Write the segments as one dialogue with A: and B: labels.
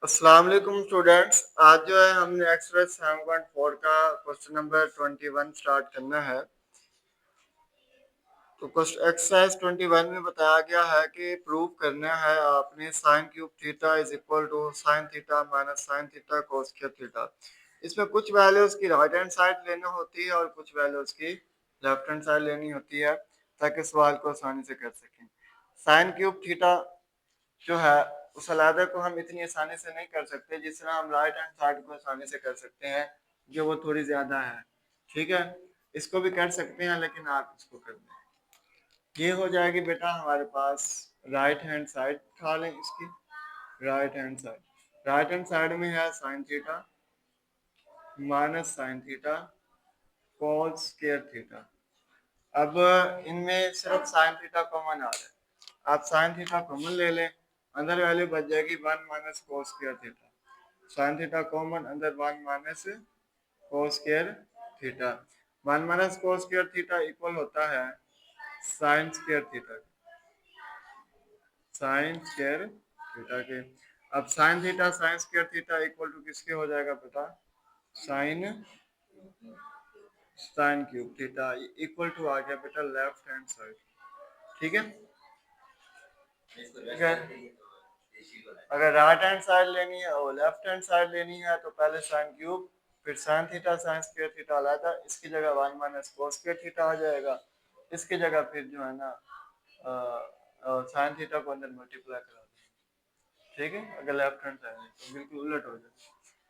A: अस्सलाम वालेकुम स्टूडेंट्स। आज जो है हमने एक्सरसाइज 7.4 का क्वेश्चन नंबर 21 स्टार्ट करना है। तो क्वेश्चन एक्सरसाइज 21 में बताया गया है कि प्रूव करना है आपने sine cube theta is equal to sine theta minus sine theta cos square theta. इसमें कुछ वैल्यूज की राइट हैंड साइड लेनी होती है और कुछ वैल्यूज की लेफ्ट हैंड साइड लेनी होती है ताकि सवाल को आसानी से कर सकें। साइन क्यूब थीटा जो है उस अलहदा को हम इतनी आसानी से नहीं कर सकते जिस तरह हम राइट हैंड साइड को आसानी से कर सकते हैं, जो वो थोड़ी ज्यादा है। ठीक है, इसको भी कर सकते हैं लेकिन आप इसको कर दें। ये हो जाएगी बेटा हमारे पास राइट हैंड साइड। उठा लें इसकी right hand side. Right hand side में है sign theta minus sine theta cos square theta. अब इनमें सिर्फ साइन थीटा कॉमन आ रहा है, आप साइन थीटा कॉमन ले लें, अंदर वैल्यू बच जाएगी 1 minus cos square theta. Sine theta common, अंदर 1 minus cos square theta. 1 minus cos square theta equal होता है sine square theta, sine square theta के। अब sine theta sine square theta equal to किसके हो जाएगा बेटा? Sine sine cube theta equal to आ गया बेटा लेफ्ट हैंड साइड। ठीक है, अगर अगर राइट हैंड साइड लेनी है और लेफ्ट हैंड साइड लेनी है तो पहले साइन क्यूब फिर sign theta sine square theta लाता, इसकी जगह 1 माइनस कोस स्क्वायर थीटा आ जाएगा। इसकी जगह फिर जो है ना साइन थीटा को अंदर मल्टीप्लाई करा दें। ठीक है, अगर लेफ्ट हैंड साइड है तो बिल्कुल उलट हो जाए।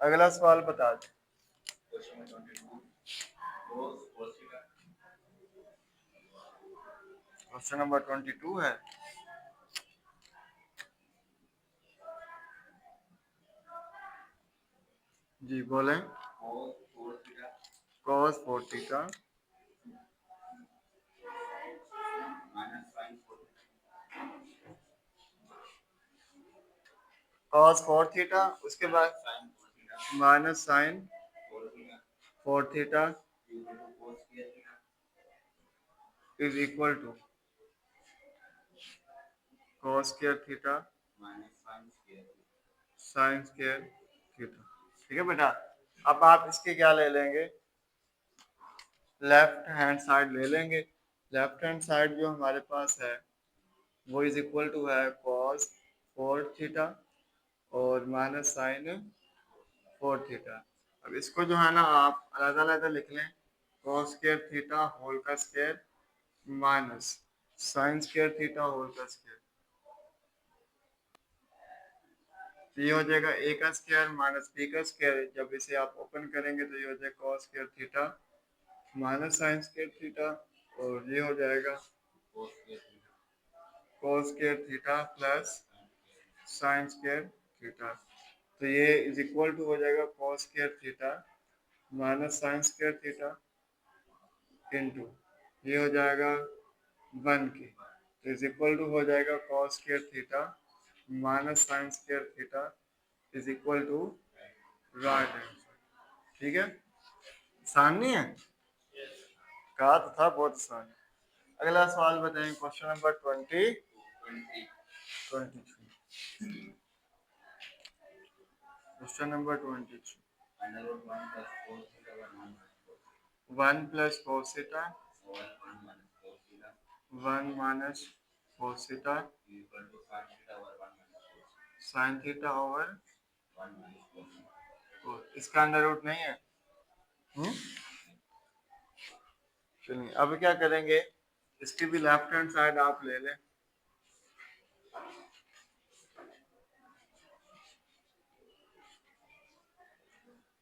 A: अगला सवाल बता दें। क्वेश्चन नंबर 22 है। जी बोलें। cos 4 थीटा cos 4 थीटा, उसके बाद minus sine 4 theta is equal to cos square theta sine square theta. ठीक है बेटा, अब आप इसके क्या ले लेंगे? लेफ्ट हैंड साइड ले लेंगे। लेफ्ट हैंड साइड जो हमारे पास है वो इज इक्वल टू है cos 4 थीटा और माइनस साइन 4 थीटा। अब इसको जो है ना आप अलग अलग लिख लें, cos स्क्वायर थीटा होल का square minus sine square theta whole का स्क्वायर। तो ये हो जाएगा a का स्क्वायर माइनस b का स्क्वायर। जब इसे आप ओपन करेंगे तो ये हो जाएगा cos square theta minus sine square theta और ये हो जाएगा cos square theta plus sign square theta. तो ये इज इक्वल टू हो जाएगा cos square theta minus sine square theta into ये हो जाएगा 1 के। तो इज इक्वल टू हो जाएगा cos square theta minus sine square theta is equal to right hand side. ठीक है, आसान नहीं है? कहा तो था बहुत आसान है। अगला सवाल बताएं, question number 23। Question number 23। 1 plus cos theta 1 minus cos theta sine theta over इसका अंडर रूट नहीं है। चलिए अब क्या करेंगे, इसकी भी लेफ्ट हैंड साइड आप ले लें।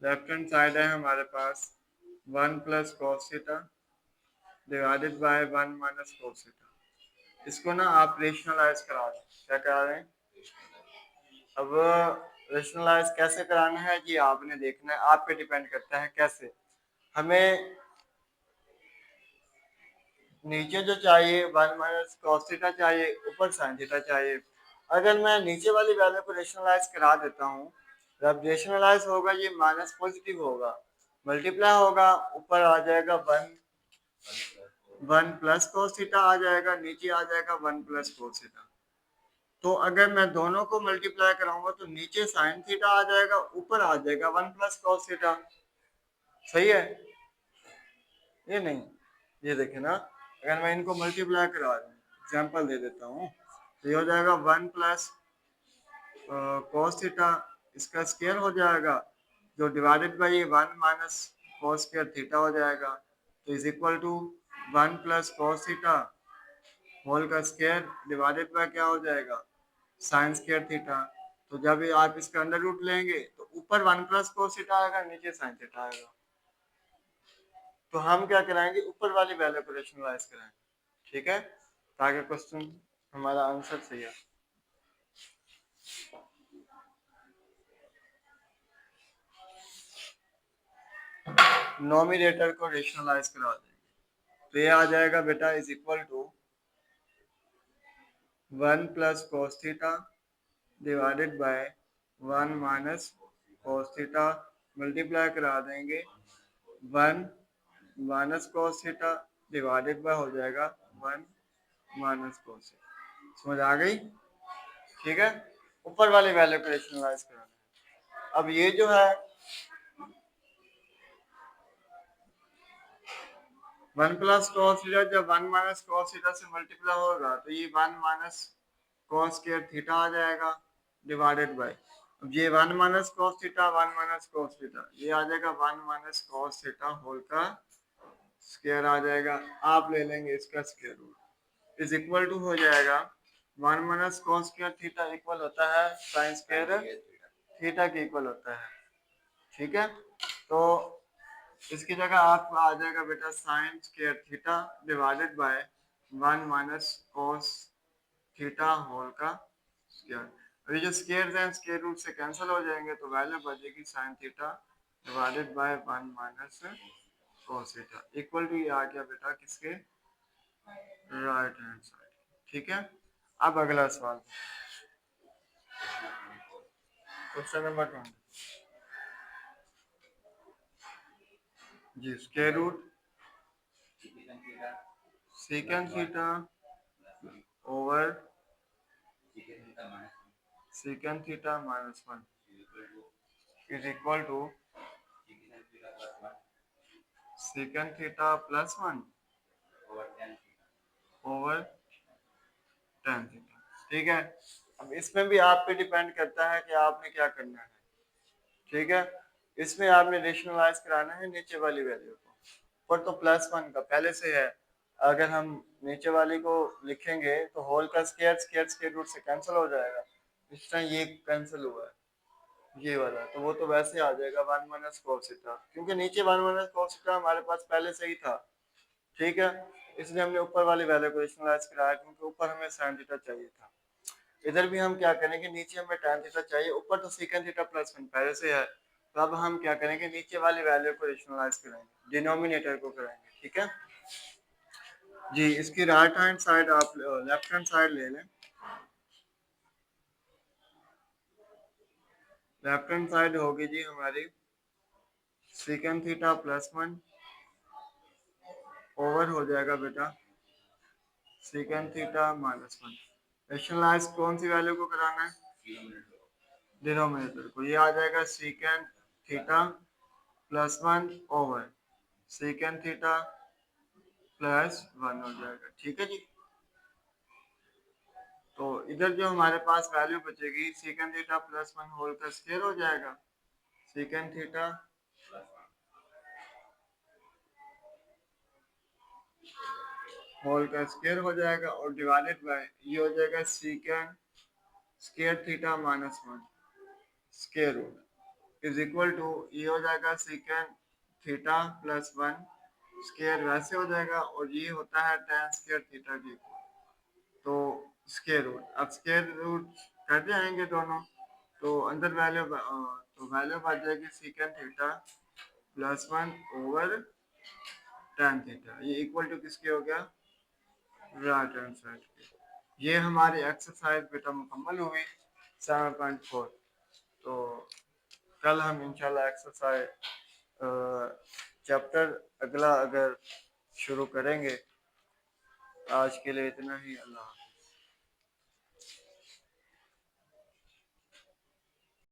A: लेफ्ट हैंड साइड है हमारे पास 1 plus cos theta divided by 1 minus cos theta. इसको ना आप रेशनलाइज करा दें। क्या करा रहे हैं? अब रेशनलाइज कैसे कराना है ये आपने देखना है, आप पे डिपेंड करता है कैसे। हमें नीचे जो चाहिए 1 माइनस cos थीटा चाहिए, ऊपर sin थीटा चाहिए। अगर मैं नीचे वाली वैल्यू को रेशनलाइज करा देता हूँ, जब रेशनलाइज होगा ये माइनस पॉजिटिव होगा, मल्टीप्लाई होगा, ऊपर आ जाएगा 1 प्लस cos थीटा आ जाएगा, नीचे आ जाएगा 1 प्लस cos थीटा। तो अगर मैं दोनों को मल्टीप्लाई कराऊंगा तो नीचे साइन थीटा आ जाएगा, ऊपर आ जाएगा 1 प्लस कॉस थीटा। सही है ये नहीं? ये देखे ना, अगर मैं इनको मल्टीप्लाई करा दूं, एग्जाम्पल दे देता हूँ, तो ये हो जाएगा 1 प्लस कॉस थीटा, इसका स्क्वायर हो जाएगा, जो डिवाइडेड बाई ये 1 माइनस कॉस स्क्वायर थीटा हो जाएगा, तो is equal to 1 plus cos theta whole का स्क्वायर डिवाइडेड बाय क्या हो जाएगा, साइन स्क्वायर थीटा। तो जब ये आप इसका अंडर रूट लेंगे तो ऊपर 1 प्लस कॉस थीटा आएगा, नीचे साइन थीटा आएगा। तो हम क्या कराएंगे, ऊपर वाली वैल्यू को रेशनलाइज कराएंगे, ठीक है, ताकि क्वेश्चन हमारा आंसर सही है। नोमिनेटर को रेशनलाइज करा देंगे, तो ये आ जाएगा बेटा is equal to 1 plus cos theta divided by 1 minus cos theta, multiply करा देंगे 1 minus cos theta divided by हो जाएगा 1 माइनस कॉस थीटा। समझ आ गई? ठीक है, ऊपर वाली वैल्यू को रेशनलाइज करा देंगे। अब ये जो है 1 प्लस कॉस थीटा जब 1 माइनस कॉस थीटा से मल्टीप्लाई होगा तो ये 1 माइनस कॉस स्क्वायर थीटा आ जाएगा डिवाइडेड बाय, अब ये 1 minus cos theta 1 minus cos theta ये आ जाएगा 1 माइनस कॉस थीटा होल का स्क्वायर आ जाएगा, आप ले लेंगे इसका square root, is equal to हो जाएगा 1 minus cos square theta equal होता है साइन स्क्वायर थीटा के इक्वल होता है। ठीक है, तो इसकी जगह आपको आ जाएगा बेटा sine square theta divided by 1 minus cos theta whole का स्क्वायर। अभी जो स्क्वायर हैं स्क्वायर रूट से कैंसिल हो जाएंगे तो वैल्यू बचेगी sine theta divided by 1 minus cos theta equal to ये आ गया बेटा किसके, राइट हैंड साइड। ठीक है, अब अगला सवाल, क्वेश्चन नंबर 20 जी, square root second theta over second theta minus 1 is equal to second theta plus 1 over tan theta. ठीक है, अब इसमें भी आप पे डिपेंड करता है कि आपने क्या करना है। ठीक है, इसमें आपने रेशनलाइज कराना है नीचे वाली वैल्यू को, पर तो प्लस 1 का पहले से है, अगर हम नीचे वाली को लिखेंगे तो होल का स्क्वायर स्क्वायर स्क्वायर रूट से कैंसिल हो जाएगा, इस तरह ये कैंसिल हुआ है ये वाला, तो वो तो वैसे आ जाएगा 1 माइनस कॉस थीटा, क्योंकि नीचे 1 माइनस कॉस थीटा हमारे पास पहले से ही था। ठीक है, इसलिए हमने ऊपर वाली वैल्यू को रेशनलाइज कराया, क्योंकि ऊपर हमें साइन थीटा चाहिए था। इधर भी हम क्या करेंगे, नीचे हमें tan थीटा चाहिए, ऊपर तो सेकंड थीटा प्लस 1 पहले से है, तो अब हम क्या करेंगे, नीचे वाली वैल्यू को रेशनलाइज करेंगे, डिनोमिनेटर को कराएंगे। ठीक है जी, इसकी राइट हैंड साइड आप लेफ्ट हैंड साइड ले लें, लेफ्ट हैंड साइड होगी जी हमारी सेकंड थीटा प्लस 1 ओवर हो जाएगा बेटा सेकंड थीटा माइनस 1। रेशनलाइज कौन सी वैल्यू को कराना है, डिनोमिनेटर को, ये आ जाएगा second theta plus 1 over second theta plus 1 हो जाएगा। ठीक है जी, तो इधर जो हमारे पास वैल्यू बचेगी सेकंड थीटा प्लस 1 होल का स्क्वायर हो जाएगा, सेकंड थीटा होल का स्क्वायर हो जाएगा और डिवाइडेड बाय ये हो जाएगा second square theta minus 1 square root is equal to ये हो जाएगा सेकंड थीटा प्लस 1 स्क्वायर वैसे हो जाएगा, और ये होता है tan स्क्वायर थीटा की, तो स्क्वायर रूट, अब स्क्वायर रूट कट जाएंगे दोनों, तो अंदर वैल्यू तो वैल्यू बच जाएगी second theta plus 1 over tan theta, ये इक्वल टू किसके हो गया, राइट हैंड साइड के। ये हमारी एक्सरसाइज बेटा मुकम्मल हुई 7.4। तो कल हम इंशाल्लाह एक्सरसाइज चैप्टर अगला अगर शुरू करेंगे। आज के लिए इतना ही, अल्लाह।